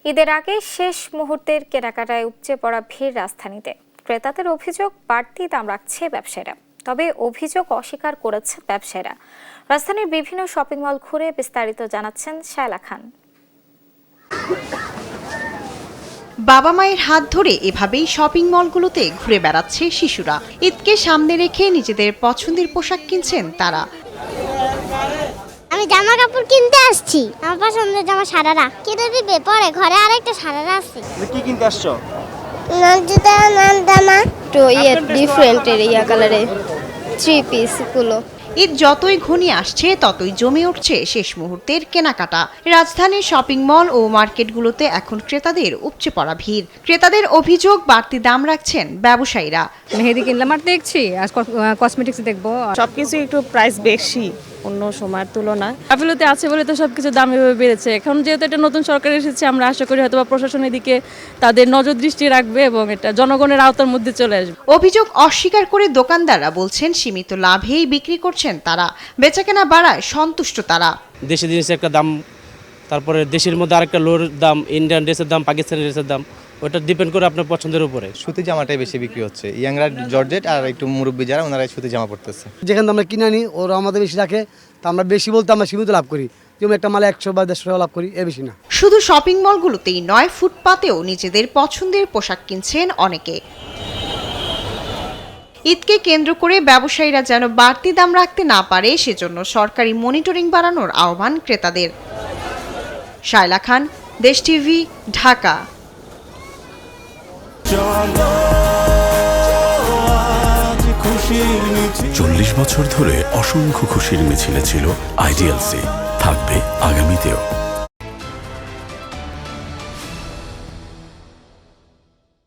ঈদের আগে শেষ মুহূর্তের কেনাকাটায় উপচে পড়া ভিড় রাজধানীতে। ক্রেতাদের অভিযোগ, বাড়তি দাম রাখছে ব্যবসায়ীরা। তবে অভিযোগ অস্বীকার করেছে ব্যবসায়ীরা। রাজধানীর বিভিন্ন শপিং মল ঘুরে বিস্তারিত জানাচ্ছেন শায়লা খান। বাবা মায়ের হাত ধরে এভাবেই শপিং মলগুলোতে ঘুরে বেড়াচ্ছে শিশুরা। ঈদকে সামনে রেখে নিজেদের পছন্দের পোশাক কিনছেন তারা। আমি জামা কাপড় কিনতে আসছি, আমার পছন্দের জামা সারারা কিনে দিবে, পরে ঘরে আরেকটা সারারা আছে। কি কিনতে আসছো? তো ডিফারেন্টের কালারে থ্রি পিস গুলো। ঈদ যতই ঘনিয়ে আসছে ততই জমে উঠছে শেষ মুহূর্তের কেনাকাটা। রাজধানীর শপিং মল ও মার্কেটগুলোতে এখন ক্রেতাদের উপচে পড়া ভিড়। ক্রেতাদের অভিযোগ, বাড়তি দাম রাখছেন ব্যবসায়ীরা। মেহেদি কিনলাম আর দেখছি, আর কসমেটিক্স দেখবো। সবকিছু একটু প্রাইস বেশি অন্য সময়ের তুলনায়। কাফিলতে আছে বলে তো সবকিছু দাম এভাবে বেড়েছে। এখন যেহেতু এটা নতুন সরকার এসেছে, আমরা আশা করি হয়তো প্রশাসনের দিকে তাদের নজর দৃষ্টি রাখবে এবং এটা জনগণের আওতার মধ্যে চলে আসবে। অভিযোগ অস্বীকার করে দোকানদাররা বলছেন সীমিত লাভেই বিক্রি করছেন তারা। বেচাকেনা বাড়ায় সন্তুষ্ট তারা। দেশি জিনিসের একটা দাম, তারপরে দেশের মধ্যে আরেকটা লোর দাম, ইন্ডিয়ান ড্রেসের দাম, পাকিস্তানি ড্রেসের দাম, ওটা ডিপেন্ড করে আপনার পছন্দের উপরে। সুতি জামাটাই বেশি বিক্রি হচ্ছে। ইয়াংরা জর্জেট আর একটু মুরব্বী যারা, ওনারা সুতি জামা পড়তেছে। যেখানে আমরা কিনে আনি ওরা আমাদের বেশি রাখে, তা আমরা বেশি বলতে আমরা সীমিত লাভ করি। যেমন একটা মালে 100 বা 150 টাকা লাভ করি, এর বেশি না। শুধু শপিং মলগুলোতেই নয়, ফুটপাতেও নিজেদের পছন্দের পোশাক কিনছেন অনেকে। ঈদকে কেন্দ্র করে ব্যবসায়ীরা যেন বাড়তি দাম রাখতে না পারে, সেজন্য সরকারি মনিটরিং বাড়ানোর আহ্বান ক্রেতাদের। শায়লা খান, দেশ টিভি, ঢাকা। 40 বছর ধরে অসংখ্য খুশির মিছিলে ছিল আইডিএলসি, থাকবে আগামীতেও।